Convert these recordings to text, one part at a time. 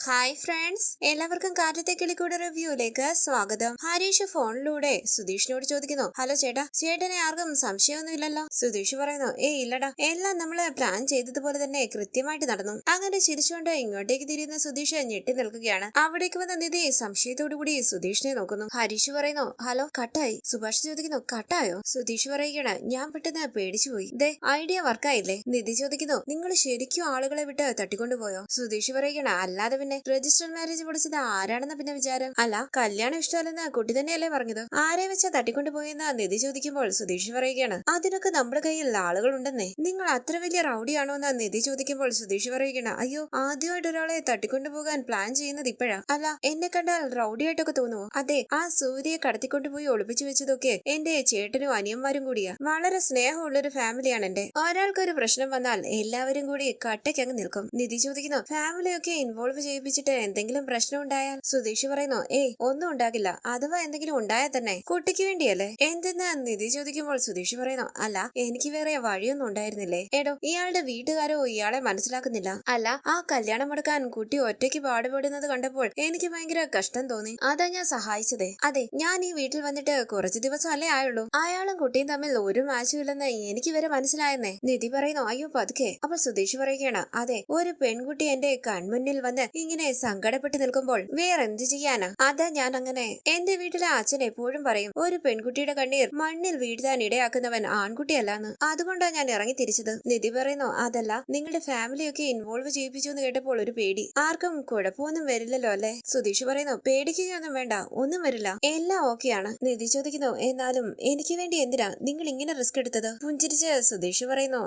Hi friends, എല്ലാവർക്കും കാറ്റത്തെ കിളിക്കൂടെ റിവ്യൂയിലേക്ക് സ്വാഗതം. ഹരീഷ് ഫോണിലൂടെ സുധീഷിനോട് ചോദിക്കുന്നു, ഹലോ ചേട്ടാ, ചേട്ടനെ ആർക്കും സംശയമൊന്നുമില്ലല്ലോ? സുധീഷ് പറയുന്നു, ഇല്ലടാ, എല്ലാം നമ്മള് പ്ലാൻ ചെയ്തതുപോലെ തന്നെ കൃത്യമായിട്ട് നടന്നു. അങ്ങനെ ചിരിച്ചുകൊണ്ട് ഇങ്ങോട്ടേക്ക് തിരിയുന്ന സുധീഷ് ഞെട്ടി നിൽക്കുകയാണ്. അവിടേക്ക് വന്ന നിധി സംശയത്തോടുകൂടി സുധീഷിനെ നോക്കുന്നു. ഹരീഷ് പറയുന്നു, ഹലോ, കട്ടായി. സുഭാഷ് ചോദിക്കുന്നു, കട്ടായോ? സുധീഷ് പറയുകയാണ്, ഞാൻ പെട്ടെന്ന് പേടിച്ചുപോയി. ദേ, ഐഡിയ വർക്കായില്ലേ? നിധി ചോദിക്കുന്നു, നിങ്ങൾ ശരിക്കും ആളുകളെ വിട്ട് തട്ടിക്കൊണ്ടുപോയോ? സുധീഷ് പറയുകയാണ്, അല്ലാതെ രജിസ്റ്റർ മാരേജ് പൊടിച്ചത് ആരാണെന്ന പിന്നെ വിചാരം? അല്ല, കല്യാണം ഇഷ്ടമല്ലെന്ന് കുട്ടി തന്നെയല്ലേ പറഞ്ഞത്? ആരെ വെച്ചാ തട്ടിക്കൊണ്ടുപോയെന്ന് നിധി ചോദിക്കുമ്പോൾ സുധീഷ് പറയുകയാണ്, അതിനൊക്കെ നമ്മുടെ കയ്യിൽ ആളുകൾ ഉണ്ടെന്നേ. നിങ്ങൾ അത്ര വലിയ റൗഡിയാണോ എന്ന് നിധി ചോദിക്കുമ്പോൾ സുധീഷ് പറയുകയാണ്, അയ്യോ, ആദ്യമായിട്ട് ഒരാളെ തട്ടിക്കൊണ്ടുപോകാൻ പ്ലാൻ ചെയ്യുന്നത് ഇപ്പോഴാ. അല്ല, എന്നെ കണ്ടാൽ റൗഡിയായിട്ടൊക്കെ തോന്നുവോ? അതെ, ആ സൂര്യയെ കടത്തിക്കൊണ്ടുപോയി ഒളിപ്പിച്ചു വെച്ചതൊക്കെ എന്റെ ചേട്ടനും അനിയന്മാരും കൂടിയാ. വളരെ സ്നേഹമുള്ളൊരു ഫാമിലിയാണ് എന്റെ. ഒരാൾക്കൊരു പ്രശ്നം വന്നാൽ എല്ലാവരും കൂടി കട്ടയ്ക്കങ്ങ് നിൽക്കും. നിധി ചോദിക്കുന്നു, ഫാമിലിയൊക്കെ ഇൻവോൾവ് ചെയ്യിപ്പിച്ചിട്ട് എന്തെങ്കിലും പ്രശ്നം ഉണ്ടായാൽ? സുധീഷ് പറയുന്നു, ഒന്നും ഉണ്ടാകില്ല. അഥവാ എന്തെങ്കിലും ഉണ്ടായാൽ തന്നെ കുട്ടിക്ക് വേണ്ടിയല്ലേ. എന്തെന്ന് നിധി ചോദിക്കുമ്പോൾ സുധീഷ് പറയുന്നു, അല്ല, എനിക്ക് വേറെ വഴിയൊന്നും ഉണ്ടായിരുന്നില്ലേ. എടോ, ഇയാളുടെ വീട്ടുകാരോ ഇയാളെ മനസ്സിലാക്കുന്നില്ല. അല്ല, ആ കല്യാണം മുടക്കാൻ കുട്ടി ഒറ്റയ്ക്ക് പാടുപെടുന്നത് കണ്ടപ്പോൾ എനിക്ക് ഭയങ്കര കഷ്ടം തോന്നി. അതാ ഞാൻ സഹായിച്ചതേ. അതെ, ഞാൻ ഈ വീട്ടിൽ വന്നിട്ട് കുറച്ചു ദിവസം അല്ലേ ആയുള്ളൂ. അയാളും കുട്ടിയും തമ്മിൽ ഒരു മാച്ചും ഇല്ലെന്ന് എനിക്ക് വരെ മനസ്സിലായെന്നേ. നിധി പറയുന്നു, അയ്യോ പതുക്കെ. അപ്പോൾ സുധീഷ് പറയുകയാണ്, അതെ, ഒരു പെൺകുട്ടി എന്റെ കൺമുന്നിൽ വന്ന് ഇങ്ങനെ സങ്കടപ്പെട്ട് നിൽക്കുമ്പോൾ വേറെന്ത് ചെയ്യാനാ? അതാ ഞാൻ അങ്ങനെ. എന്റെ വീട്ടിലെ അച്ഛൻ എപ്പോഴും പറയും, ഒരു പെൺകുട്ടിയുടെ കണ്ണീർ മണ്ണിൽ വീഴ്ത്താൻ ഇടയാക്കുന്നവൻ ആൺകുട്ടിയല്ലാന്ന്. അതുകൊണ്ടാ ഞാൻ ഇറങ്ങി തിരിച്ചത്. നിധി പറയുന്നു, അതല്ല, നിങ്ങളുടെ ഫാമിലിയൊക്കെ ഇൻവോൾവ് ചെയ്യിപ്പിച്ചു എന്ന് കേട്ടപ്പോൾ ഒരു പേടി. ആർക്കും കുഴപ്പമൊന്നും വരില്ലല്ലോ അല്ലേ? സുധീഷ് പറയുന്നു, പേടിക്കുകയൊന്നും വേണ്ട, ഒന്നും വരില്ല, എല്ലാം ഓക്കെയാണ്. നിധി ചോദിക്കുന്നു, എന്നാലും എനിക്ക് വേണ്ടി എന്തിനാ നിങ്ങൾ ഇങ്ങനെ റിസ്ക് എടുത്തത്? പുഞ്ചിരിച്ച് സുധീഷ് പറയുന്നു,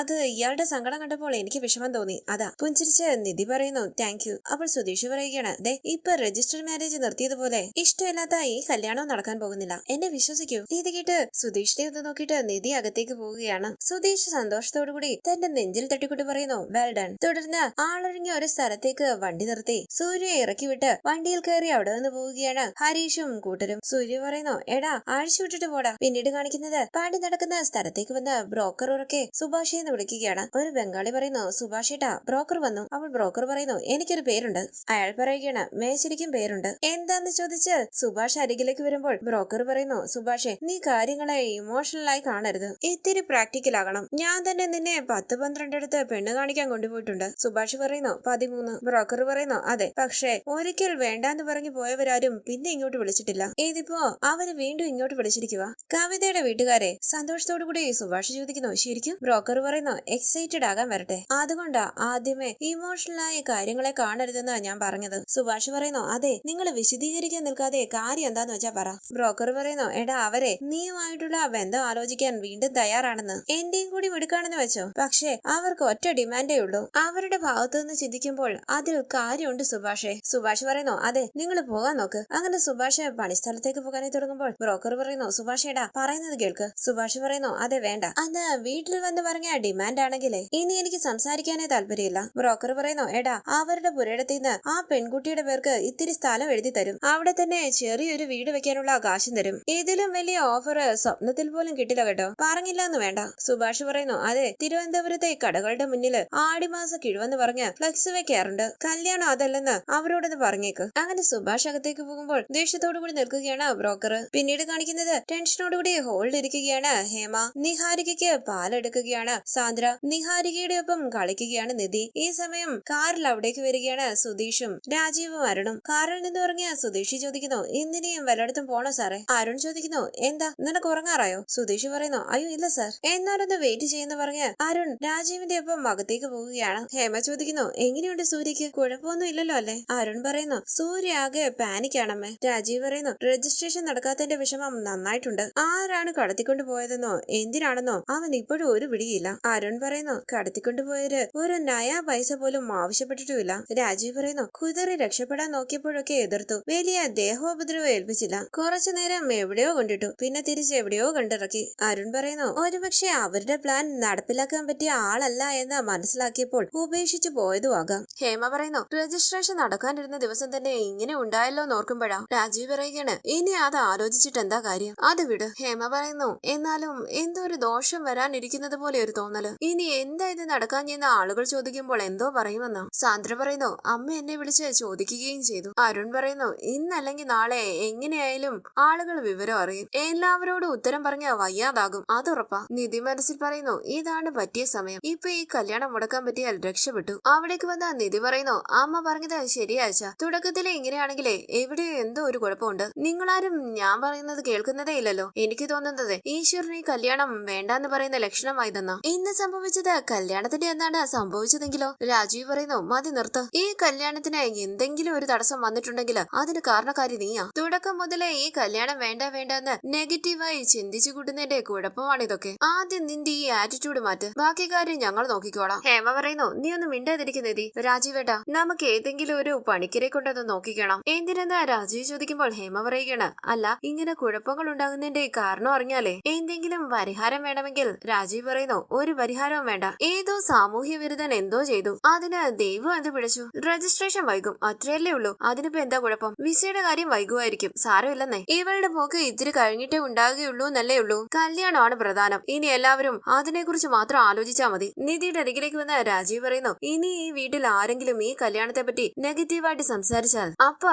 അത് ഇയാളുടെ സങ്കടം കണ്ടപ്പോൾ എനിക്ക് വിഷമം തോന്നി, അതാ. പുഞ്ചിരിച്ച് നിധി പറയുന്നു, താങ്ക് യു. അപ്പോൾ സുധീഷ് പറയുകയാണ്, ദേ, ഇപ്പൊ രജിസ്റ്റർ മാരേജ് നിർത്തിയതുപോലെ ഇഷ്ടമില്ലാത്ത ഈ കല്യാണവും നടക്കാൻ പോകുന്നില്ല, എന്നെ വിശ്വസിക്കൂ. ഇത് കേട്ട് സുധീഷിനെ ഒന്ന് നോക്കിയിട്ട് നിധി അകത്തേക്ക് പോവുകയാണ്. സുധീഷ് സന്തോഷത്തോടുകൂടി തന്റെ നെഞ്ചിൽ തട്ടിക്കൂട്ടി പറയുന്നു, വെൽ ഡൺ. തുടർന്ന് ആളൊഴിഞ്ഞ ഒരു സ്ഥലത്തേക്ക് വണ്ടി നിർത്തി സൂര്യയെ ഇറക്കി വിട്ട് വണ്ടിയിൽ കയറി അവിടെ നിന്ന് പോവുകയാണ് ഹരീഷും കൂട്ടരും. സൂര്യ പറയുന്നു, എടാ, അഴിച്ചു വിട്ടിട്ട് പോടാ. പിന്നീട് കാണിക്കുന്നത് പണി നടക്കുന്ന സ്ഥലത്തേക്ക് വന്ന് ബ്രോക്കർ ഉറക്കെ സുഭാഷ് എന്ന് വിളിക്കുകയാണ്. ഒരു ബംഗാളി പറയുന്നു, സുഭാഷ് ഏട്ടാ, ബ്രോക്കർ വന്നു. അപ്പോൾ ബ്രോക്കർ പറയുന്നു, എനിക്കൊരു പേരുണ്ട്. അയാൾ പറയുകയാണ്, മേശരിക്കും പേരുണ്ട്. എന്താന്ന് ചോദിച്ച് സുഭാഷ് അരികിലേക്ക് വരുമ്പോൾ ബ്രോക്കർ പറയുന്നു, സുഭാഷെ, നീ കാര്യങ്ങളെ ഇമോഷണൽ ആയി കാണരുത്, ഇത്തിരി പ്രാക്ടിക്കൽ ആകണം. ഞാൻ തന്നെ നിന്നെ 10-12 അടുത്ത് പെണ്ണ് കാണിക്കാൻ കൊണ്ടുപോയിട്ടുണ്ട്. സുഭാഷ് പറയുന്നു, 13. ബ്രോക്കർ പറയുന്നു, അതെ, പക്ഷേ ഒരിക്കൽ വേണ്ടാന്ന് പറഞ്ഞു പോയവരാരും പിന്നെ ഇങ്ങോട്ട് വിളിച്ചിട്ടില്ല. ഇതിപ്പോ അവര് വീണ്ടും ഇങ്ങോട്ട് വിളിച്ചിരിക്കുക. കവിതയുടെ വീട്ടുകാരെ? സന്തോഷത്തോടു കൂടി സുഭാഷ് ചോദിക്കുന്നു, ശരിക്കും? ബ്രോക്കർ പറയുന്നു, എക്സൈറ്റഡ് ആകാൻ വരട്ടെ, അതുകൊണ്ടാ ആദ്യമേ ഇമോഷണൽ ആയ കാര്യങ്ങളെ കാണരുതെന്നാ ഞാൻ പറഞ്ഞത്. സുഭാഷ് പറയുന്നു, അതെ, നിങ്ങൾ വിശദീകരിക്കാൻ നിൽക്കാതെ കാര്യം എന്താന്ന് വെച്ചാ പറ. ബ്രോക്കർ പറയുന്നു, എടാ, അവരെ നീയുമായിട്ടുള്ള ബന്ധം ആലോചിക്കാൻ വീണ്ടും തയ്യാറാണെന്ന്. എന്റെയും കൂടി മിടുക്കാണെന്ന് വെച്ചോ, പക്ഷേ അവർക്ക് ഒറ്റ ഡിമാൻഡേ ഉള്ളൂ. അവരുടെ ഭാഗത്തു നിന്ന് ചിന്തിക്കുമ്പോൾ അതിൽ കാര്യമുണ്ട് സുഭാഷേ. സുഭാഷ് പറയുന്നു, അതെ, നിങ്ങൾ പോകാൻ നോക്ക്. അങ്ങനെ സുഭാഷ് പണിസ്ഥലത്തേക്ക് പോകാനായി തുടങ്ങുമ്പോൾ ബ്രോക്കർ പറയുന്നു, സുഭാഷ് എടാ, പറയുന്നത് കേൾക്ക്. സുഭാഷ് പറയുന്നു, അതെ, വേണ്ട. അന്ന് വീട്ടിൽ വന്ന് പറഞ്ഞ ഡിമാൻഡ് ആണെങ്കിലേ ഇനി എനിക്ക് സംസാരിക്കാനേ താല്പര്യമില്ല. ബ്രോക്കർ പറയുന്നു, എടാ, അവരുടെ പുരയിടത്തിന്ന് ആ പെൺകുട്ടിയുടെ പേർക്ക് ഇത്തിരി സ്ഥലം എഴുതി തരും. അവിടെ തന്നെ ചെറിയൊരു വീട് വെക്കാനുള്ള കാശും തരും. ഇതിലും വലിയ ഓഫർ സ്വപ്നത്തിൽ പോലും കിട്ടില്ല കേട്ടോ. പറഞ്ഞില്ല എന്ന് വേണ്ട. സുഭാഷ് പറയുന്നു, അതെ, തിരുവനന്തപുരത്തെ കടകളുടെ മുന്നില് ആടിമാസ കിഴുവെന്ന് പറഞ്ഞ് ഫ്ലക്സ് വെക്കാറുണ്ട്. കല്യാണം അതല്ലെന്ന് അവരോടൊന്ന് പറഞ്ഞേക്ക്. അങ്ങനെ സുഭാഷ് അകത്തേക്ക് പോകുമ്പോൾ ദേഷ്യത്തോടു കൂടി നിൽക്കുകയാണ് ബ്രോക്കർ. പിന്നീട് കാണിക്കുന്നത് ടെൻഷനോടുകൂടി ഹോൾഡ് ഇരിക്കുകയാണ് ഹേമ. നിഹാരികയ്ക്ക് പാലെടുക്കുകയാണ് സാന്ദ്ര. നിഹാരികയുടെ ഒപ്പം കളിക്കുകയാണ് നിധി. ഈ സമയം കാറിൽ അവിടേക്ക് വരികയാണ് സുധീഷും രാജീവും അരുണും. കാറിൽ നിന്ന് ഇറങ്ങിയ സുധീഷ് ചോദിക്കുന്നു, ഇന്നിനിയും വല്ലയിടത്തും പോണോ സാറേ? അരുൺ ചോദിക്കുന്നു, എന്താ, നിനക്ക് ഉറങ്ങാറായോ? സുധീഷ് പറയുന്നു, അയ്യോ ഇല്ല സാർ. എന്നാലൊന്ന് വെയിറ്റ് ചെയ്യുന്ന പറഞ്ഞ് അരുൺ രാജീവിന്റെ ഒപ്പം അകത്തേക്ക് പോവുകയാണ്. ഹേമ ചോദിക്കുന്നു, എങ്ങനെയുണ്ട് സൂര്യക്ക്? കുഴപ്പമൊന്നും ഇല്ലല്ലോ അല്ലേ? അരുൺ പറയുന്നു, സൂര്യ ആകെ പാനിക് ആണമ്മേ. രാജീവ് പറയുന്നു, രജിസ്ട്രേഷൻ നടക്കാത്തതിന്റെ വിഷമം നന്നായിട്ടുണ്ട്. ആരാണ് കടത്തിക്കൊണ്ടു പോയതെന്നോ എന്തിനാണെന്നോ അവൻ ഇപ്പോഴും ഒരു പിടിയില്ല. അരുൺ പറയുന്നു, കടത്തിക്കൊണ്ടുപോയവര് ഒരു നയാ പൈസ പോലും ആവശ്യപ്പെട്ടിട്ടുമില്ല. രാജീവ് പറയുന്നു, കുതിറി രക്ഷപ്പെടാൻ നോക്കിയപ്പോഴൊക്കെ എതിർത്തു, വലിയ ദേഹോപദ്രവം ഏൽപ്പിച്ചില്ല. കുറച്ചു നേരം എവിടെയോ കൊണ്ടിട്ടു, പിന്നെ തിരിച്ച് എവിടെയോ കണ്ടിറക്കി. അരുൺ പറയുന്നു, ഒരുപക്ഷെ അവരുടെ പ്ലാൻ നടപ്പിലാക്കാൻ പറ്റിയ ആളല്ല എന്ന് മനസ്സിലാക്കിയപ്പോൾ ഉപേക്ഷിച്ചു പോയതും ആകാം. ഹേമ പറയുന്നു, രജിസ്ട്രേഷൻ നടക്കാനിരുന്ന ദിവസം തന്നെ ഇങ്ങനെ ഉണ്ടായല്ലോ നോർക്കുമ്പോഴാ. രാജീവ് പറയുകയാണ്, ഇനി അത് ആലോചിച്ചിട്ട് എന്താ കാര്യം, അത് വിട്. ഹേമ പറയുന്നു, എന്നാലും എന്തോ ഒരു ദോഷം വരാനിരിക്കുന്നത് പോലെ ഒരു തോന്നല്. ഇനി എന്താ ഇത് നടക്കാൻ ചെയ്യുന്ന ആളുകൾ ചോദിക്കുമ്പോൾ എന്തോ പറയുമെന്നോ. സാന്ദ്ര പറയുന്നു അമ്മ എന്നെ വിളിച്ച് ചോദിക്കുകയും ചെയ്തു. അരുൺ പറയുന്നു ഇന്നല്ലെങ്കിൽ നാളെ എങ്ങനെയായാലും ആളുകൾ വിവരം അറിയും. എല്ലാവരോടും ഉത്തരം പറഞ്ഞ വയ്യാതാകും, അതുറപ്പാ. നിധി മനസ്സിൽ പറയുന്നു ഇതാണ് പറ്റിയ സമയം. ഇപ്പൊ ഈ കല്യാണം മുടക്കാൻ പറ്റിയാൽ രക്ഷപ്പെട്ടു. അവിടേക്ക് വന്ന നിധി പറയുന്നു അമ്മ പറഞ്ഞത് ശരിയാഴ്ച. തുടക്കത്തിലെ ഇങ്ങനെയാണെങ്കിലേ എവിടെയോ എന്തോ ഒരു കുഴപ്പമുണ്ട്. നിങ്ങളാരും ഞാൻ പറയുന്നത് കേൾക്കുന്നതേ ഇല്ലല്ലോ. എനിക്ക് തോന്നുന്നത് ഈശ്വരന് ഈ കല്യാണം വേണ്ടാന്ന് പറയുന്ന ലക്ഷണമായതെന്നാ. ഇന്ന് സംഭവിച്ചത് കല്യാണത്തിന്റെ എന്നാണ് സംഭവിച്ചതെങ്കിലോ? രാജീവ് പറയുന്നു മതി നിർത്ത്. ഈ കല്യാണത്തിന് എന്തെങ്കിലും ഒരു തടസ്സം വന്നിട്ടുണ്ടെങ്കിൽ അതിന് കാരണക്കാരി നീയാ. തുടക്കം മുതലേ ഈ കല്യാണം വേണ്ട വേണ്ടെന്ന് നെഗറ്റീവായി ചിന്തിച്ചു കൂട്ടുന്നതിന്റെ കുഴപ്പമാണ് ഇതൊക്കെ. ആദ്യം നിന്റെ ഈ ആറ്റിറ്റ്യൂഡ് മാറ്റ്, ബാക്കി കാര്യം ഞങ്ങൾ നോക്കിക്കോളാം. ഹേമ പറയുന്നു നീ ഒന്ന് മിണ്ടാതിരിക്കുന്നതി. രാജീവേട്ടാ നമുക്ക് ഏതെങ്കിലും ഒരു പണിക്കരെ കൊണ്ടൊന്ന് നോക്കിക്കണം. എന്തിനെന്നാ രാജീവ് ചോദിക്കുമ്പോൾ ഹേമ പറയുകയാണ് അല്ല ഇങ്ങനെ കുഴപ്പങ്ങൾ ഉണ്ടാകുന്നതിന്റെ കാരണം അറിഞ്ഞാലേ എന്തെങ്കിലും പരിഹാരം വേണമെങ്കിൽ. രാജീവ് പറയുന്നു ഒരു പരിഹാരവും വേണ്ട. ഏതോ സാമൂഹ്യ വിരുദ്ധൻ എന്തോ ചെയ്തു, അതിന് ദൈവം എന്ത് പിടിച്ചു. രജിസ്ട്രേഷൻ വൈകും, അത്രയല്ലേ ഉള്ളൂ. അതിനിപ്പോ എന്താ കുഴപ്പം? വിസയുടെ കാര്യം വൈകുമായിരിക്കും, സാരമില്ലെന്നേ. ഇവളുടെ പോക്ക് ഇത്തിരി കഴിഞ്ഞിട്ടേ ഉണ്ടാകുകയുള്ളൂ എന്നല്ലേ ഉള്ളൂ. കല്യാണമാണ് പ്രധാനം. ഇനി എല്ലാവരും അതിനെക്കുറിച്ച് മാത്രം ആലോചിച്ചാൽ മതി. നിധിയുടെ അരികിലേക്ക് വന്ന രാജീവ് പറയുന്നു ഇനി ഈ വീട്ടിൽ ആരെങ്കിലും ഈ കല്യാണത്തെ പറ്റി നെഗറ്റീവായിട്ട് സംസാരിച്ചാൽ അപ്പൊ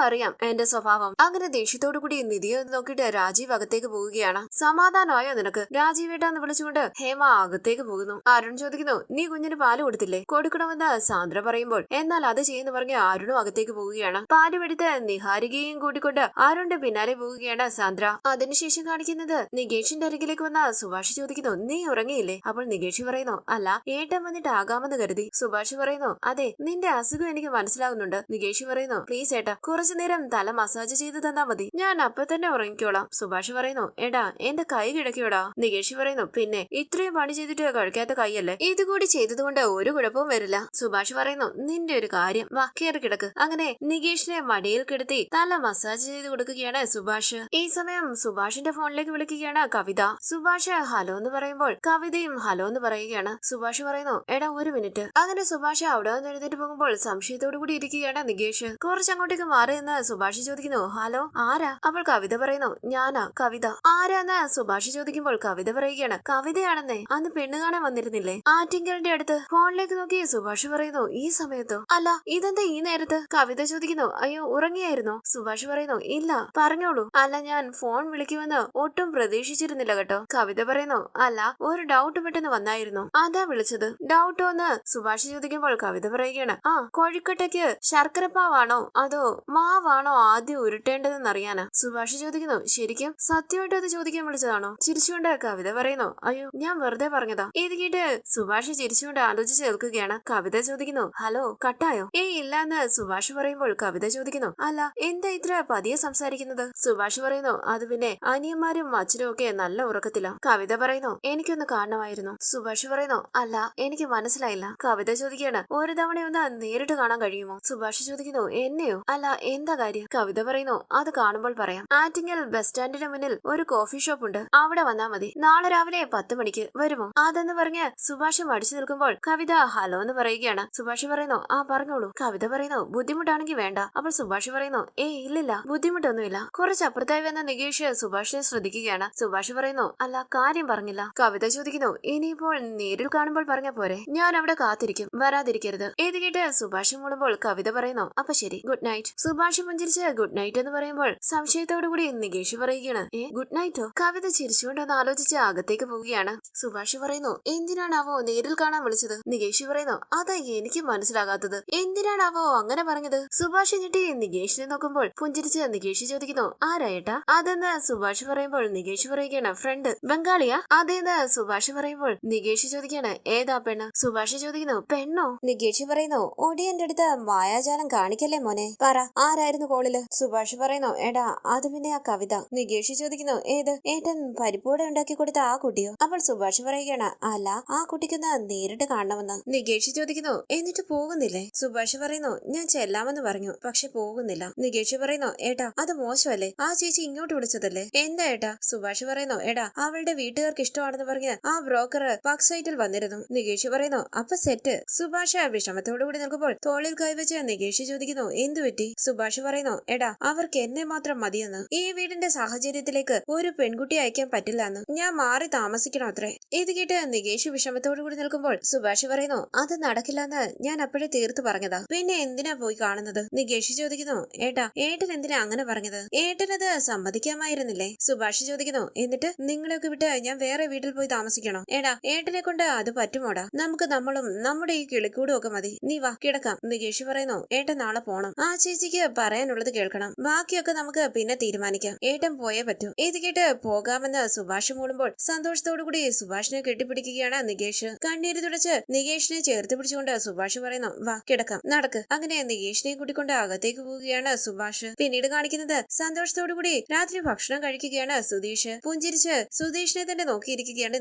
അറിയാം എന്റെ സ്വഭാവം. അങ്ങനെ ദേഷ്യത്തോടു കൂടി നിധിയെ നോക്കിയിട്ട് രാജീവ് അകത്തേക്ക് പോവുകയാണ്. സമാധാനമായോ നിനക്ക്? രാജീവേട്ടാന്ന് വിളിച്ചുകൊണ്ട് ഹേമ അകത്തേക്ക് പോകുന്നു. അരുൺ ചോദിക്കുന്നു നീ കുഞ്ഞിന് പാല് കൊടുത്തില്ലേ? കൊടുക്കണമെന്ന് സാന്ദ്ര പറയുമ്പോൾ എന്നാൽ അത് ചെയ്യുന്നു പറഞ്ഞ് അരുണും അകത്തേക്ക് പോവുകയാണ്. പാല് എടുത്ത് നിഹാരികയും കൂട്ടിക്കൊണ്ട് അരുണിന്റെ പിന്നാലെ പോവുകയാണ് സാന്ദ്ര. അതിനുശേഷം കാണിക്കുന്നത് നികേഷിന്റെ അരികിലേക്ക് വന്ന സുഭാഷ് ചോദിക്കുന്നു നീ ഉറങ്ങിയില്ലേ? അപ്പോൾ നികേഷ് പറയുന്നു അല്ല ഏട്ടൻ വന്നിട്ട് ആകാമെന്ന് കരുതി. സുഭാഷ് പറയുന്നു അതെ നിന്റെ അസുഖം എനിക്ക് മനസ്സിലാകുന്നുണ്ട്. നികേഷ് പറയുന്നു പ്ലീസ് ഏട്ടാ കുറച്ചു നേരം തല മസാജ് ചെയ്ത് തന്നാ മതി, ഞാൻ അപ്പൊ തന്നെ ഉറങ്ങിക്കോളാം. സുഭാഷ് പറയുന്നു എടാ എന്റെ കൈ കിടക്കിയോടാ. നികേഷ് പറയുന്നു പിന്നെ ഇത്രയും പണി ചെയ്തിട്ട് കഴിക്കാത്ത കൈയല്ലേ, ഇതുകൂടി ചെയ്തതുകൊണ്ട് ഒരു കുഴപ്പവും വരില്ല. സുഭാഷ് പറയുന്നു നിന്റെ ഒരു കാര്യം, വാ കയറി കിടക്ക്. അങ്ങനെ നികേഷിനെ മടിയിൽ കിടത്തി തല മസാജ് ചെയ്ത് കൊടുക്കുകയാണ് സുഭാഷ്. ഈ സമയം സുഭാഷിന്റെ ഫോണിലേക്ക് വിളിക്കുകയാണ് കവിത. സുഭാഷ് ഹലോ എന്ന് പറയുമ്പോൾ കവിതയും ഹലോ എന്ന് പറയുകയാണ്. സുഭാഷ് പറയുന്നു എടാ ഒരു മിനിറ്റ്. അങ്ങനെ സുഭാഷ് അവിടെ നിന്ന് എഴുന്നേറ്റ് പോകുമ്പോൾ സംശയത്തോടു കൂടി ഇരിക്കുകയാണ് നികേഷ്. കുറച്ചങ്ങോട്ടേക്ക് മാറി എന്ന് സുഭാഷ് ചോദിക്കുന്നു ഹലോ ആരാ? അപ്പോൾ കവിത പറയുന്നു ഞാനാ കവിത. ആരാന്ന് സുഭാഷ് ചോദിക്കുമ്പോൾ കവിത പറയുകയാണ് കവിതയാണെന്നേ, അന്ന് പെണ്ണ് കാണാൻ വന്നിരുന്നില്ലേ ആറ്റിങ്കലിന്റെ അടുത്ത്. ഫോണിലേക്ക് നോക്കി സുഭാഷ് പറയുന്നു ഈ സമയത്തോ? അല്ല ഇതെന്താ ഈ നേരത്ത്? കവിത ചോദിക്കുന്നു അയ്യോ ഉറങ്ങിയായിരുന്നോ? സുഭാഷ് പറയുന്നു ഇല്ല പറഞ്ഞോളൂ. അല്ല ഞാൻ ഫോൺ വിളിക്കുമെന്ന് ഒട്ടും പ്രതീക്ഷിച്ചിരുന്നില്ല കേട്ടോ. കവിത പറയുന്നു അല്ല ഒരു ഡൗട്ട് പെട്ടെന്ന് വന്നായിരുന്നു, അതാ വിളിച്ചത്. ഡൗട്ടോ എന്ന് സുഭാഷ് ചോദിക്കുമ്പോൾ കവിത പറയുകയാണ് ആ കോഴിക്കട്ടയ്ക്ക് ശർക്കരപ്പാവാണോ അതോ മാവാണോ ആദ്യം ഉരുട്ടേണ്ടതെന്ന് അറിയാനാ. സുഭാഷ് ചോദിക്കുന്നു ശരിക്കും സത്യമായിട്ട് അത് ചോദിക്കാൻ വിളിച്ചതാണോ? ചിരിച്ചുകൊണ്ട് കവിത പറയുന്നു അയ്യോ ഞാൻ വെറുതെ പറഞ്ഞതാ. ഇത് കേട്ട് സുഭാഷ് ചിരിച്ചുകൊണ്ട് ആലോചിച്ച് കേൾക്കുകയാണ്. കവിത ചോദിക്കുന്നു ഹലോ കട്ടായോ? ഇല്ല എന്ന് സുഭാഷ് പറയുമ്പോൾ കവിത ചോദിക്കുന്നു അല്ല എന്താ ഇത്ര പതിയെ സംസാരിക്കുന്നത്? സുഭാഷ് പറയുന്നു അത് പിന്നെ അനിയന്മാരും അച്ഛനും ഒക്കെ നല്ല ഉറക്കത്തില. കവിത പറയുന്നു എനിക്കൊന്ന് കാണണമായിരുന്നു. സുഭാഷ് പറയുന്നു അല്ല എനിക്ക് മനസ്സിലായില്ല. കവിത ചോദിക്കുകയാണ് ഒരു തവണ ഒന്ന് നേരിട്ട് കാണാൻ കഴിയുമോ? സുഭാഷ് ചോദിക്കുന്നു എന്നെയോ? അല്ല എന്താ കാര്യം? കവിത പറയുന്നു അത് കാണുമ്പോൾ പറയാം. ആറ്റിങ്ങൽ ബസ് സ്റ്റാൻഡിന് മുന്നിൽ ഒരു കോഫി ഷോപ്പ് ഉണ്ട്, അവിടെ വന്നാ മതി. നാളെ രാവിലെ 10 മണിക്ക് വരുമോ? അതെന്ന് പറഞ്ഞ് സുഭാഷ് മടിച്ചു നിൽക്കുമ്പോൾ കവിത ഹലോ എന്ന് പറയുകയാണ്. സുഭാഷ് പറയുന്നു ആ പറഞ്ഞോളൂ. കവിത പറയുന്നു ബുദ്ധിമുട്ടാണെങ്കിൽ വേണ്ട. അപ്പോൾ സുഭാഷ് പറയുന്നു ഇല്ലില്ല ബുദ്ധിമുട്ടൊന്നുമില്ല. കുറച്ചപ്പുറത്തായി വന്ന നികേഷ് സുഭാഷിനെ ശ്രദ്ധിക്കുകയാണ്. സുഭാഷ് പറയുന്നു അല്ല കാര്യം പറഞ്ഞില്ല. കവിത ചോദിക്കുന്നു ഇനിയിപ്പോൾ നേരിൽ കാണുമ്പോൾ പറഞ്ഞ പോരെ? ഞാൻ അവിടെ കാത്തിരിക്കും, വരാതിരിക്കരുത്. ഇത് കേട്ട് സുഭാഷ് മൂളുമ്പോൾ കവിത പറയുന്നു അപ്പൊ ശരി ഗുഡ് നൈറ്റ്. സുഭാഷ് പുഞ്ചിരിച്ച് ഗുഡ് നൈറ്റ് എന്ന് പറയുമ്പോൾ സംശയത്തോടു കൂടി നികേഷ് പറയുകയാണ് ഗുഡ് നൈറ്റോ? കവിത ചിരിച്ചുകൊണ്ടൊന്ന് ആലോചിച്ച് അകത്തേക്ക് പോവുകയാണ്. സുഭാഷ് പറയുന്നു എന്തിനാണാവോ നേരിൽ കാണാൻ വിളിച്ചത്? നികേഷ് പറയുന്നു അതാ എനിക്ക് മനസ്സിലാകാത്തത്, എന്തിനാണാവോ അങ്ങനെ പറഞ്ഞത്? സുഭാഷ് ഞെട്ടി നികേഷിനെ നോക്കുമ്പോൾ പുഞ്ചിരിച്ച് നികേഷ് ചോദിക്കുന്നു ആരായേട്ടാ? അതെന്ന് സുഭാഷ് പറയുമ്പോൾ നികേഷ് പറയുകയാണ് ഫ്രണ്ട്. ബംഗാളിയാ? അതേന്ന് സുഭാഷ് പറയുമ്പോൾ നികേഷ് ചോദിക്കുകയാണ് ഏതാ പെണ്ണ്? സുഭാഷ് ചോദിക്കുന്നു പെണ്ണോ? നികേഷ് പറയുന്നു ഒടിയന്റെ അടുത്ത് മായാജാലം കാണിക്കല്ലേ മോനെ, പറ ആരായിരുന്നു കോളില്? സുഭാഷ് പറയുന്നു എടാ അത് പിന്നെ ആ കവിത. നികേഷ് ചോദിക്കുന്നു ഏത്? ഏട്ടൻ പരിപ്പൂടെ ഉണ്ടാക്കി കൊടുത്ത ആ കുട്ടിയോ? അപ്പോൾ സുഭാഷ് പറയുകയാണ് അല്ല ആ കുട്ടിക്കൊന്ന് നേരിട്ട് കാണണമെന്ന്. നികേഷ് ചോദിക്കുന്നു എന്നിട്ട് പോകുന്നില്ലേ? സുഭാഷ് പറയുന്നു ഞാൻ ചെല്ലാമെന്ന് പറഞ്ഞു പക്ഷെ പോകുന്നില്ല. നികേഷ് പറയുന്നു ഏട്ടാ അത് മോശമല്ലേ, ആ ചേച്ചി ഇങ്ങോട്ട് വിളിച്ചതല്ലേ, എന്താ ഏട്ടാ? സുഭാഷ് പറയുന്നു എടാ അവളുടെ വീട്ടുകാർക്ക് ഇഷ്ടമാണെന്ന് പറഞ്ഞ് ആ ബ്രോക്കർ പാർക്ക് സൈറ്റിൽ വന്നിരുന്നു. നികേഷ് പറയുന്നു അപ്പൊ സെറ്റ്. സുഭാഷ് വിഷമത്തോടുകൂടി നിൽക്കുമ്പോൾ തോളിൽ കൈവച്ച് നികേഷ് ചോദിക്കുന്നു എന്തു പറ്റി? സുഭാഷ് പറയുന്നു എടാ അവർക്ക് എന്നെ മാത്രം മതിയെന്ന്, ഈ വീടിന്റെ സാഹചര്യത്തിലേക്ക് ഒരു പെൺകുട്ടി അയക്കാൻ പറ്റില്ലെന്ന്, ഞാൻ മാറി താമസിക്കണം അത്രേ. ഇത് കേട്ട് നികേഷ് വിഷമത്തോടു കൂടി നിൽക്കുമ്പോൾ സുഭാഷ് പറയുന്നു അത് നടക്കില്ലെന്ന് ഞാൻ അപ്പോഴേ തീർത്തു പറഞ്ഞതാ, പിന്നെ എന്തിനാ പോയി കാണുന്നത്? നികേഷ് ചോദിക്കുന്നു. ഏട്ടാ, ഏട്ടൻ എന്തിനാ അങ്ങനെ പറഞ്ഞത്? ഏട്ടനത് സമ്മതിക്കാമായിരുന്നില്ലേ? സുഭാഷ് ചോദിക്കുന്നു. എന്നിട്ട് നിങ്ങളെയൊക്കെ വിട്ട് ഞാൻ വേറെ വീട്ടിൽ പോയി താമസിക്കണോ? ഏടാ, ഏട്ടനെ കൊണ്ട് അത് പറ്റുമോടാ? നമുക്ക് നമ്മളും നമ്മുടെ ഈ കിളിക്കൂടും ഒക്കെ മതി. നീ വാ, കിടക്കാം. നികേഷ് പറയുന്നു. ഏട്ടൻ നാളെ പോണം. ആ ചേച്ചിക്ക് പറയാനുള്ളത് കേൾക്കണം. ബാക്കിയൊക്കെ നമുക്ക് പിന്നെ തീരുമാനിക്കാം. ഏട്ടൻ പോയേ പറ്റൂ. ഇത് കേട്ട് പോകാമെന്ന് സുഭാഷ് മൂടുമ്പോൾ സന്തോഷത്തോടുകൂടി സുഭാഷിനെ കെട്ടിപ്പിടിക്കുകയാണ് നികേഷ്. കണ്ണീര് തുടച്ച് നികേഷിനെ ചേർത്ത് പിടിച്ചുകൊണ്ട് സുഭാഷ് പറയുന്നു. വാ, കിടക്കാം, നടക്ക്. അങ്ങനെ നികേഷിനെ കൂട്ടിക്കൊണ്ട് അകത്തേക്ക് പോവുകയാണ് സുഭാഷ്. പിന്നീട് കാണിക്കുന്നത് സന്തോഷത്തോടുകൂടി രാത്രി ഭക്ഷണം കഴിക്കുകയാണ് സുധീഷ്. പുഞ്ചിരിച്ച് സുധീഷിനെ തന്നെ നോക്കിയിരിക്കുകയാണ്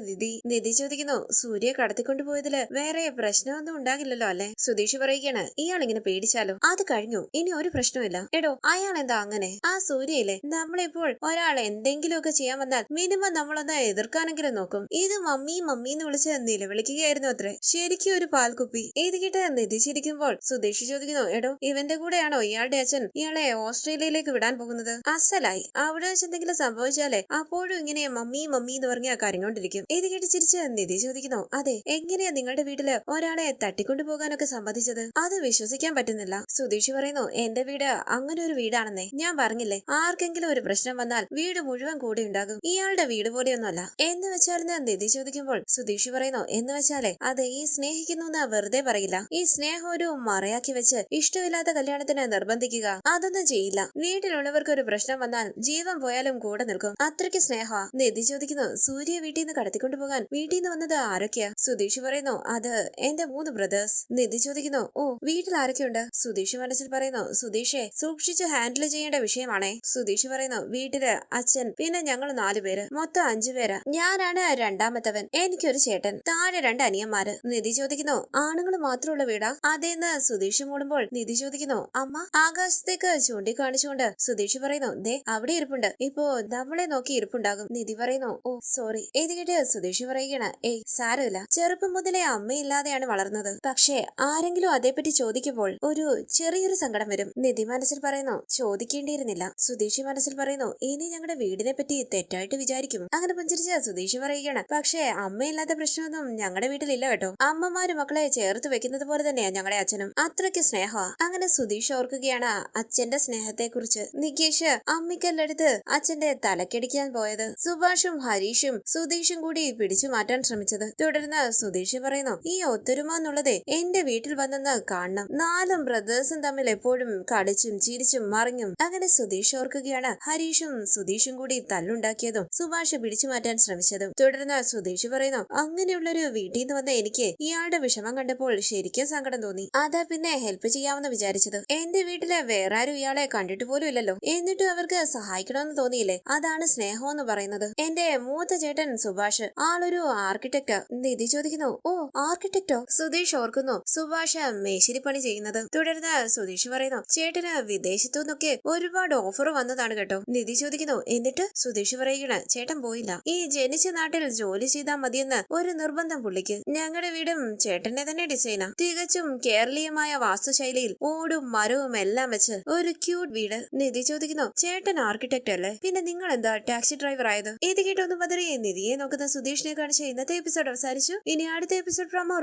നിധി ചോദിക്കുന്നു. സൂര്യ കടത്തിക്കൊണ്ടുപോയതില് വേറെ പ്രശ്നമൊന്നും ഉണ്ടാകില്ലല്ലോ അല്ലെ? സുധീഷ് പറയുകയാണ്. ഇയാൾ ഇങ്ങനെ പേടിച്ചാലോ? അത് കഴിഞ്ഞു, ഇനി ഒരു പ്രശ്നമില്ല. എടോ, അയാൾ എന്താ അങ്ങനെ? ആ സൂര്യയില്ലേ, നമ്മളിപ്പോൾ ഒരാൾ എന്തെങ്കിലുമൊക്കെ ചെയ്യാൻ വന്നാൽ മിനിമം നമ്മളൊന്ന് എതിർക്കാനെങ്കിലും നോക്കും. ഇത് മമ്മി മമ്മി എന്ന് വിളിച്ച് നിലവിളിക്കുകയായിരുന്നു അത്രേ. ശരിക്കും ഒരു പാൽക്കുപ്പി. ഇത് കേട്ട് നിധി ചിരിക്കുമ്പോൾ സുധീഷ് ചോദിക്കുന്നു. എടോ, ഇവന്റെ കൂടെയാണോ ഇയാളുടെ അച്ഛൻ ഇയാളെ ഓസ്ട്രേലിയയിലേക്ക് വിടാൻ പോകുന്നത്? അസലായി. അവിടെ വെച്ച് എന്തെങ്കിലും സംഭവിച്ചാലേ അപ്പോഴും ഇങ്ങനെ മമ്മി മമ്മി എന്ന് പറഞ്ഞ കരഞ്ഞോണ്ടിരിക്കും. ഇത് കേട്ട് ചിരിച്ച് നിധി ചോദിക്കുന്നു. അതെ, എങ്ങനെയാ നിങ്ങളുടെ വീട്ടില് ഒരാളെ തട്ടിക്കൊണ്ടു പോകാനൊക്കെ സമ്മതിച്ചത്? അത് വിശ്വസിക്കാൻ പറ്റുന്നില്ല. സുധീഷ് പറയുന്നു. എന്റെ വീട് അങ്ങനെ ഒരു വീടാണെന്നേ ഞാൻ പറഞ്ഞില്ലേ. ആർക്കെങ്കിലും ഒരു പ്രശ്നം വന്നാൽ വീട് മുഴുവൻ കൂടെ ഉണ്ടാകും. ഇയാളുടെ വീട് പോലെയൊന്നുമല്ല. എന്ന് വെച്ചാൽ നിധി ചോദിക്കുമ്പോൾ സുധീഷ് പറയുന്നു. എന്ന് വെച്ചാലേ അത് ഈ സ്നേഹിക്കുന്നു എന്ന് വെറുതെ പറയില്ല. ഈ സ്നേഹം ഒരു മറയാക്കി വെച്ച് ഇഷ്ടമില്ലാത്ത കല്യാണത്തിന് നിർബന്ധിക്കുക, അതൊന്നും ചെയ്യില്ല. വീട്ടിലുള്ളവർക്ക് ഒരു പ്രശ്നം വന്നാൽ ജീവൻ പോയാലും കൂടെ നിൽക്കും. അത്രയ്ക്ക് സ്നേഹമാ. നിധി ചോദിക്കുന്നു. സൂര്യ വീട്ടിൽ നിന്ന് കടത്തിക്കൊണ്ടു പോകാൻ വീട്ടിൽ നിന്ന് വന്നത് ആരൊക്കെയാ? സുധീഷ് പറയുന്നു. അത് എന്റെ 3 ബ്രദേഴ്സ്. നിധി ചോദിക്കുന്നു. ഓ, വീട്ടിൽ ആരൊക്കെയുണ്ട്? സുധീഷ് മനസ്സിൽ പറയുന്നു. സുധീഷെ, സൂക്ഷിച്ച് ഹാൻഡിൽ ചെയ്യേണ്ട വിഷയമാണേ. സുധീഷ് പറയുന്നു. വീട്ടില് അച്ഛൻ, പിന്നെ ഞങ്ങൾ 4 പേര്, മൊത്തം 5 പേരാ. ഞാനാണ് രണ്ടാമത്തവൻ. എനിക്കൊരു ചേട്ടൻ, താഴെ 2 അനിയന്മാര്. നിധി ചോദിക്കുന്നു. ആണുങ്ങൾ മാത്രമുള്ള വീടാ? അതേന്ന് സുധീഷ് മൂടുമ്പോൾ നിധി ചോദിക്കുന്നു. അമ്മ? ആകാശത്തേക്ക് ചൂണ്ടിക്കാണിച്ചുകൊണ്ട് സുധീഷ് പറയുന്നു. ദേ, അവിടെ ഇരിപ്പുണ്ട്. ഇപ്പോ നമ്മളെ നോക്കി ഇരിപ്പുണ്ടാകും. നിധി പറയുന്നു. ഓ, സോറി. ഇത് കേട്ട് സുധീഷ് പറയുകയാണ്. ഏയ്, സാരമില്ല. ചെറുപ്പം മുതലേ അമ്മയില്ലാതെയാണ് വളർന്നത്. പക്ഷേ ആരെങ്കിലും അതേപ്പറ്റി ചോദിക്കുമ്പോൾ ഒരു ചെറിയൊരു സങ്കടം വരും. നിധി മനസ്സിൽ പറയുന്നു. ചോദിക്കേണ്ടിയിരുന്നില്ല. സുധീഷ് മനസ്സിൽ പറയുന്നു. ഇനി ഞങ്ങളുടെ വീടിനെ പറ്റി തെറ്റായിട്ട് വിചാരിക്കും. അങ്ങനെ പുഞ്ചിരിച്ച സുധീഷ് പറയുകയാണ്. പക്ഷേ അമ്മയില്ലാത്ത പ്രശ്നമൊന്നും ഞങ്ങളുടെ വീട്ടിലില്ല കേട്ടോ. അമ്മമാര് മക്കളെ ചേർത്ത് വെക്കുന്നത് പോലെ തന്നെയാ ഞങ്ങളുടെ അച്ഛനും. അത്രയ്ക്ക് സ്നേഹമാ. അങ്ങനെ സുധീഷ് ഓർക്കുകയാണ് അച്ഛന്റെ സ്നേഹത്തെ കുറിച്ച്. നികേഷ് അമ്മിക്കല്ലെടുത്ത് അച്ഛന്റെ തലക്കടിക്കാൻ പോയത് സുഭാഷും ഹരീഷും സുധീഷും കൂടി പിടിച്ചു മാറ്റാൻ ശ്രമിച്ചത്. തുടർന്ന് സുധീഷ് പറയുന്നു. ഈ ഒത്തൊരുമ എന്നുള്ളതേ എന്റെ വീട്ടിൽ വന്നെന്ന് കാണണം. 4 ബ്രദേഴ്സും തമ്മിൽ എപ്പോഴും കളിച്ചും ചിരിച്ചും മറിഞ്ഞും. അങ്ങനെ സുധീഷ് ഓർക്കുകയാണ് ഹരീഷും സുധീഷും കൂടി തല്ലുണ്ടാക്കിയതും സുഭാഷ് പിടിച്ചു മാറ്റാൻ ശ്രമിച്ചതും. തുടർന്ന് സുധീഷ് പറയുന്നു. അങ്ങനെയുള്ളൊരു വീട്ടിൽ നിന്ന് വന്ന എനിക്ക് ഇയാളുടെ വിഷമം കണ്ടപ്പോൾ ശരിക്കും സങ്കടം തോന്നി. അതാ പിന്നെ ഹെൽപ്പ് ചെയ്യാമെന്ന് വിചാരിച്ചത്. എന്റെ വീട്ടിലെ വേറെ ആരും ഇയാളെ കണ്ടിട്ട് പോലും ഇല്ലല്ലോ. എന്നിട്ടും അവർക്ക് സഹായിക്കണമെന്ന് തോന്നിയില്ലേ? അതാണ് സ്നേഹം എന്ന് പറയുന്നത്. എന്റെ മൂത്ത ചേട്ടൻ സുഭാഷ് ആളൊരു ആർക്കിടെക്റ്റാ. നിധി ചോദിക്കുന്നു. ഓ, ആർക്കിടെക്റ്റോ? സുധീഷ് ഓർക്കുന്നു. സുഭാഷ് മേശിരിപ്പണി ചെയ്യുന്നത്. തുടർന്ന് സുധീഷ് പറയുന്നു. ചേട്ടന് വിദേശത്തു നിന്നൊക്കെ ഒരുപാട് ഓഫർ വന്നതാണ് കേട്ടോ. നിധി ചോദിക്കുന്നു. എന്നിട്ട്? സുധീഷ് പറയുകയാണ്. ചേട്ടൻ പോയില്ല. ഈ ജനിച്ച നാട്ടിൽ ജോലി ചെയ്താൽ മതിയെന്ന് ഒരു നിർബന്ധം പുള്ളിക്ക്. ഞങ്ങളുടെ വീടും ചേട്ടന്റെ തന്നെ ഡിസൈനാ. തികച്ചും കേരളീയമായ വാസ്തുശൈലിയിൽ ഓടും മരവും എല്ലാം വെച്ച് ഒരു ക്യൂട്ട് വീട്. നിധി ചോദിക്കുന്നു. ചേട്ടൻ ആർക്കിടെക്ട് അല്ലേ? പിന്നെ നിങ്ങൾ എന്താ ടാക്സി ഡ്രൈവർ ആയത്? ഇത് കേട്ടൊന്നും പതറി നിധിയെ നോക്കുന്ന സുധീഷിനെ കാണിച്ച ഇന്നത്തെ എപ്പിസോഡ് അവസാനിച്ചു. ഇനി അടുത്ത എപ്പിസോഡ് പ്രൊമോ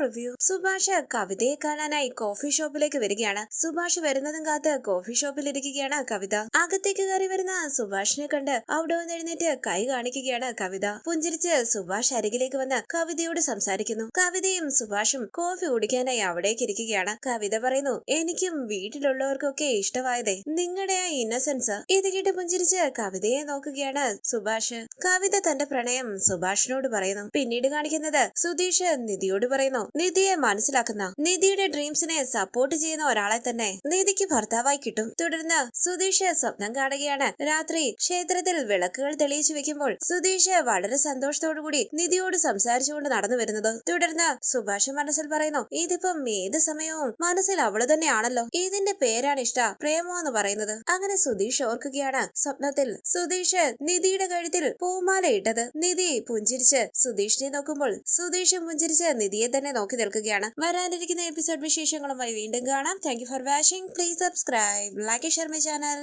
റിവ്യൂ. സുഭാഷ് കവിതയെ കാണാനായി കോഫി ഷോപ്പിലേക്ക് വരികയാണ്. സുഭാഷ് വരുന്നതും കാത്ത് കോഫി ഷോപ്പിൽ ഇരിക്കുകയാണ് കവിത. അകത്തേക്ക് കയറി വരുന്ന സുഭാഷിനെ കണ്ട് അവിടെ വന്ന് എഴുന്നേറ്റ് കൈ കാണിക്കുകയാണ് കവിത. പുഞ്ചിരിച്ച് സുഭാഷ് അരികിലേക്ക് വന്ന് കവിതയോട് സംസാരിക്കുന്നു. കവിതയും സുഭാഷും കോഫി കുടിക്കാനായി അവിടേക്ക് ഇരിക്കുകയാണ്. കവിത പറയുന്നു. എനിക്കും വീട്ടിലുള്ളവർക്കൊക്കെ ഇഷ്ടമായതേ നിങ്ങളുടെ ആ ഇന്നസെൻസ്. ഇത് കേട്ട് പുഞ്ചിരിച്ച് കവിതയെ നോക്കുകയാണ് സുഭാഷ്. കവിത തന്റെ പ്രണയം സുഭാഷിനോട് പറയുന്നു. പിന്നീട് കാണിക്കുന്നത് സുധീഷ് നിധിയോട് പറയുന്നു. നിധിയെ മനസ്സിലാക്കുന്ന, നിധിയുടെ ഡ്രീംസിനെ സപ്പോർട്ട് ചെയ്യുന്ന ഒരാളെ തന്നെ നിധിക്ക് ഭർത്താവായി കിട്ടും. തുടർന്ന് സുധീഷ് സ്വപ്നം കാണുകയാണ്. രാത്രി ക്ഷേത്രത്തിൽ വിളക്കുകൾ തെളിയിച്ചു വെക്കുമ്പോൾ സുധീഷ് വളരെ സന്തോഷത്തോടുകൂടി നിധിയോട് സംസാരിച്ചുകൊണ്ട് നടന്നു വരുന്നത്. തുടർന്ന് സുഭാഷ് മനസ്സിൽ പറയുന്നു. ഇതിപ്പം ഏത് സമയവും മനസ്സിൽ അവള് തന്നെയാണല്ലോ. ഇതിന്റെ പേരാണ് ഇഷ്ട പ്രേമോ എന്ന് പറയുന്നത്. അങ്ങനെ സുധീഷ് ഓർക്കുകയാണ് സ്വപ്നത്തിൽ സുധീഷ് നിധിയുടെ കഴുത്തിൽ പൂമാല ഇട്ടത്. നിധി പുഞ്ചിരിച്ച് സുധീഷിനെ നോക്കുമ്പോൾ സുധീഷും പുഞ്ചിരിച്ച് നിധിയെ തന്നെ നോക്കി നിൽക്കുകയാണ്. വരാനിരിക്കുന്ന എപ്പിസോഡ് വിശേഷങ്ങളുമായി വീണ്ടും കാണാം. Thank you for watching. Please subscribe, like, share my channel.